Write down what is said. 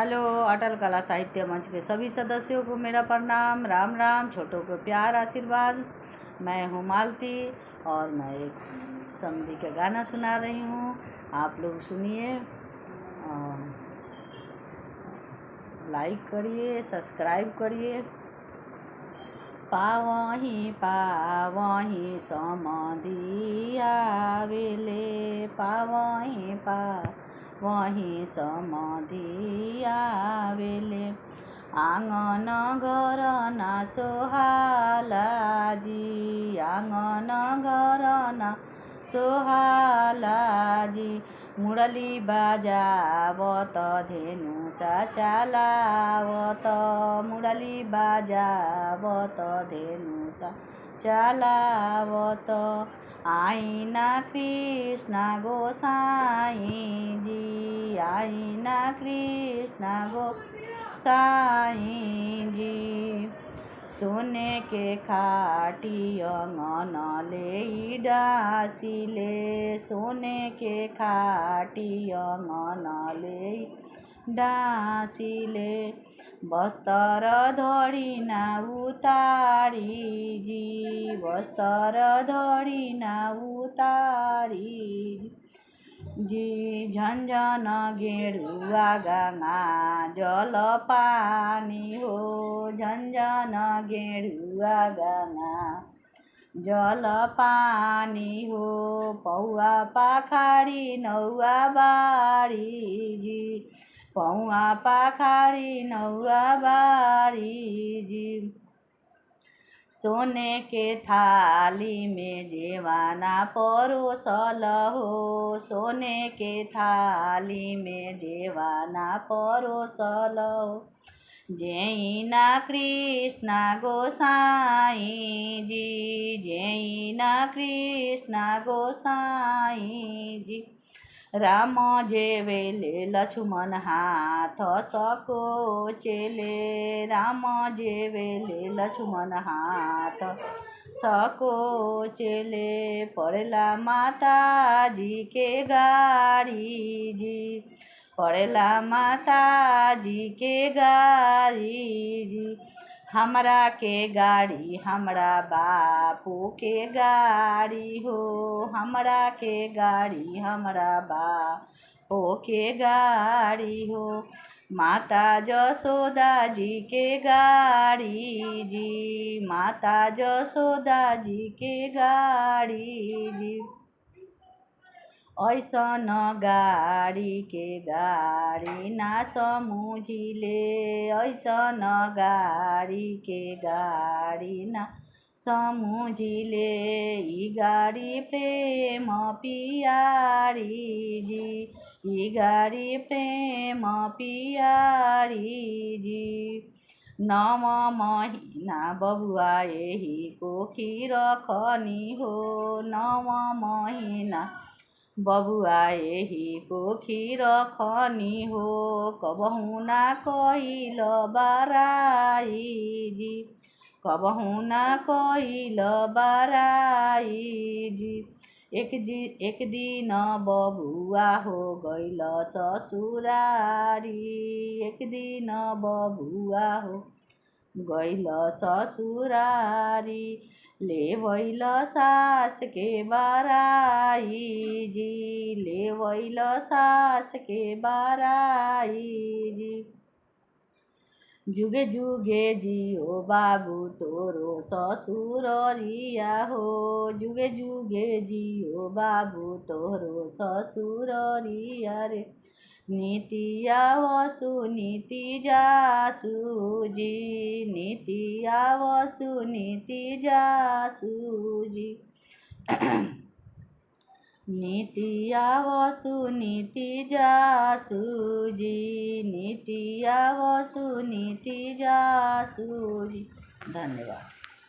Hello, Atal कला साहित्य मंच के सभी सदस्यों को मेरा प्रणाम। राम राम, छोटों को प्यार आशीर्वाद। मैं हूँ मालती और मैं एक समधी का गाना सुना रही हूँ। आप लोग सुनिए, लाइक करिए, सब्सक्राइब करिए। पावही पावही समधी आवेले, पावही पावही समधी आवेले। आंगन घर ना सोहाला जी, आंगन घर ना सोहाला जी। मुरली बाजावत धेनु सा चालावत, मुरली बाजावत धेनु सा चालावत। आईना कृष्ण गोसाई जी, आईना कृष्ण गोसाई जी। सोने के खाटी अंगन ले डासिले, सोने के खाटी अंगन ले डासिले। बस्तर धड़ी ना उतारी जी, बस्तर धड़ी ना उतारी जी। झन्झन गेरुआ गंगा जल पानी हो, झन्झन गेरुआ गंगा जल पानी हो। पौआ पाखारी नौआ बारी जी, पौआ पाखारी नौआ बारी जी। सोने के थाली में जेवाना परोसल हो, सोने के थाली में जेवाना परोसल हो। जैना कृष्ण गोसाई जी, जैना कृष्ण गोसाई जी। राम जेवेले लक्ष्मण हाथ सकोचेले, राम जेवेले लक्ष्मण हाथ सकोचेले। पड़ेला माता जी के गाड़ी जी, पड़ेला माता जी के गाड़ी जी। हमरा के गाड़ी हमरा बापू के गाड़ी हो, हमरा के गाड़ी हमरा बापू के गाड़ी हो। माता जसोदा जी के गाड़ी जी, माता जसोदा जी के गाड़ी जी। ऐसन गाड़ी के गाड़ी ना समुझिले, ऐसन गाड़ी के गाड़ी ना समुझिले। ई गाड़ी प्रेम पियारी जी, ई गाड़ी प्रेम पियारी जी। 9 महीना बबुआ एही कोखी रखनी हो, 9 महीना बबुआ एही कोखी रखनी हो। कबहू ना कइल बाराई जी, कबहू ना कइल बाराई जी। एक दिन बबुआ हो गइल ससुरारी, एक दिन बबुआ हो गइल ससुरारी। लेवैल सास के बाराई जी, लेवैल सास के बाराई जी। जुगे जुगे जियो बाबू तोरो ससुररिया हो, जुगे जुगे जियो बाबू तोरो ससुररिया रे। नीति आवसु नीति जासु जी, नीति आवसु नीति जासु जी। नीति आवसु नीति जासु जी, नीति आवसु नीति जासु जी। धन्यवाद।